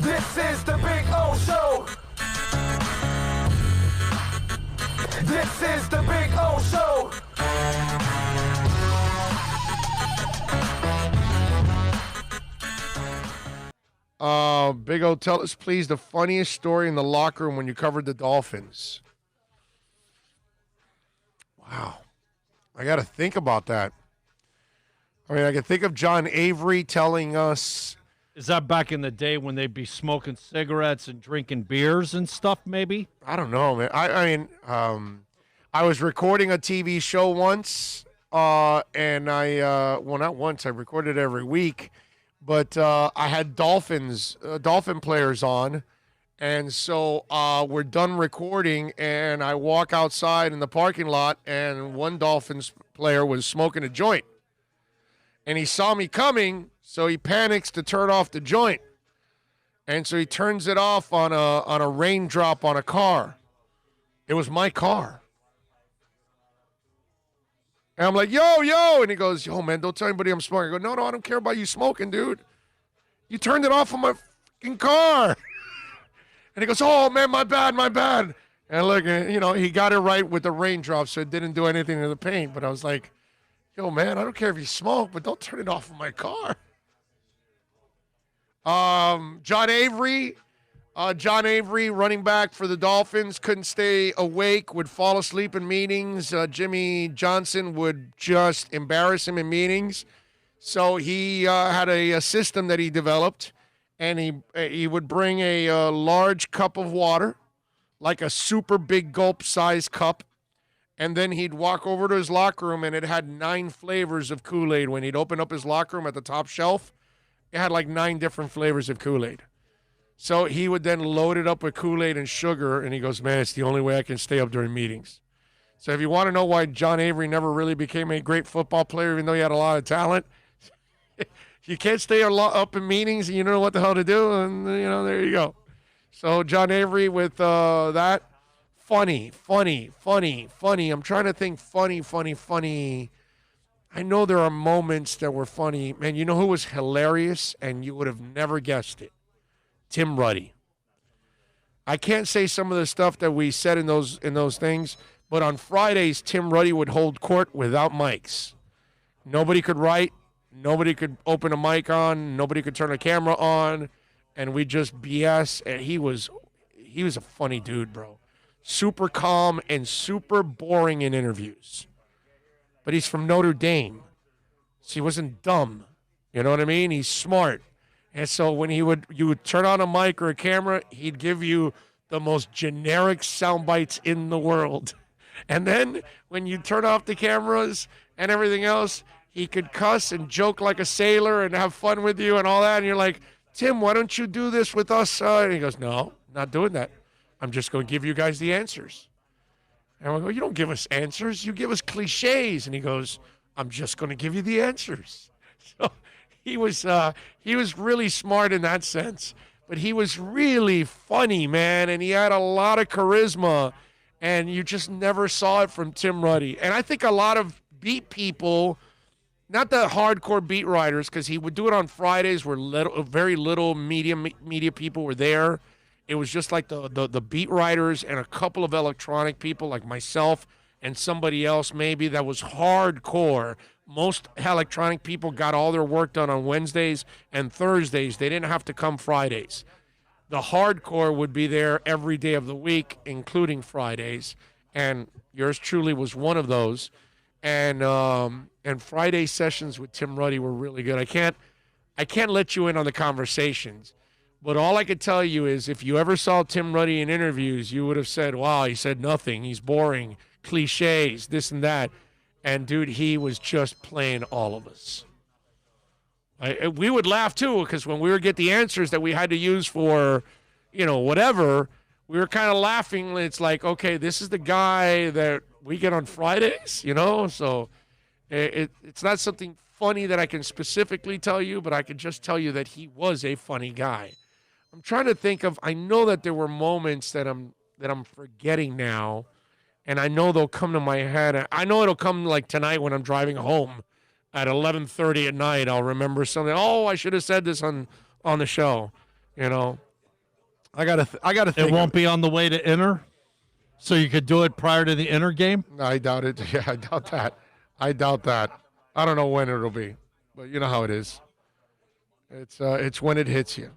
This is the Big O Show. This is the Big O Show. Big O, tell us, please, the funniest story in the locker room when you covered the Dolphins. Wow. I got to think about that. I mean, I can think of John Avery telling us. Is that back in the day when they'd be smoking cigarettes and drinking beers and stuff, maybe? I don't know, man. I was recording a TV show once, and well, not once. I recorded it every week. But I had Dolphin players on, and so we're done recording, and I walk outside in the parking lot, and one Dolphins player was smoking a joint. And he saw me coming, so he panics to turn off the joint. And so he turns it off on a raindrop on a car. It was my car. And I'm like, yo. And he goes, yo, man, don't tell anybody I'm smoking. I go, no, I don't care about you smoking, dude. You turned it off on my fucking car. And he goes, oh, man, my bad. And look, he got it right with the raindrops, so it didn't do anything to the paint. But I was like, yo, man, I don't care if you smoke, but don't turn it off on my car. John Avery, running back for the Dolphins, couldn't stay awake, would fall asleep in meetings. Jimmy Johnson would just embarrass him in meetings. So he had a system that he developed, and he would bring a large cup of water, like a super big gulp-sized cup, and then he'd walk over to his locker room, and it had 9 flavors of Kool-Aid. When he'd open up his locker room at the top shelf, it had like 9 different flavors of Kool-Aid. So he would then load it up with Kool-Aid and sugar, and he goes, man, it's the only way I can stay up during meetings. So if you want to know why John Avery never really became a great football player, even though he had a lot of talent, you can't stay up in meetings and you don't know what the hell to do, and, there you go. So John Avery with that. Funny. I'm trying to think funny. I know there are moments that were funny. Man, you know who was hilarious, and you would have never guessed it? Tim Ruddy. I can't say some of the stuff that we said in those things, but on Fridays, Tim Ruddy would hold court without mics. Nobody could write. Nobody could open a mic on. Nobody could turn a camera on, and we just BS. And he was a funny dude, bro. Super calm and super boring in interviews. But he's from Notre Dame, so he wasn't dumb. You know what I mean? He's smart. And so when you would turn on a mic or a camera, he'd give you the most generic sound bites in the world. And then when you turn off the cameras and everything else, he could cuss and joke like a sailor and have fun with you and all that. And you're like, Tim, why don't you do this with us? And he goes, no, not doing that. I'm just going to give you guys the answers. And I go, you don't give us answers. You give us cliches. And he goes, I'm just going to give you the answers. So he was really smart in that sense. But he was really funny, man. And he had a lot of charisma. And you just never saw it from Tim Ruddy. And I think a lot of beat people, not the hardcore beat writers, because he would do it on Fridays where very little media people were there. It was just like the beat writers and a couple of electronic people like myself and somebody else maybe that was hardcore. Most electronic people got all their work done on Wednesdays and Thursdays. They didn't have to come Fridays. The hardcore would be there every day of the week, including Fridays, and yours truly was one of those. And Friday sessions with Tim Ruddy were really good. I can't let you in on the conversations. But all I could tell you is if you ever saw Tim Ruddy in interviews, you would have said, wow, he said nothing. He's boring, cliches, this and that. And, dude, he was just playing all of us. We would laugh, too, because when we would get the answers that we had to use for, whatever, we were kind of laughing. It's like, okay, this is the guy that we get on Fridays, So it's not something funny that I can specifically tell you, but I can just tell you that he was a funny guy. I'm trying to think of, I know that there were moments that I'm forgetting now, and I know they'll come to my head. I know it'll come like tonight when I'm driving home at 11:30 at night. I'll remember something. Oh, I should have said this on the show, I gotta think. It won't be on the way to Inter, so you could do it prior to the Inter game. I doubt it. Yeah, I doubt that. I doubt that. I don't know when it'll be, but you know how it is. It's when it hits you.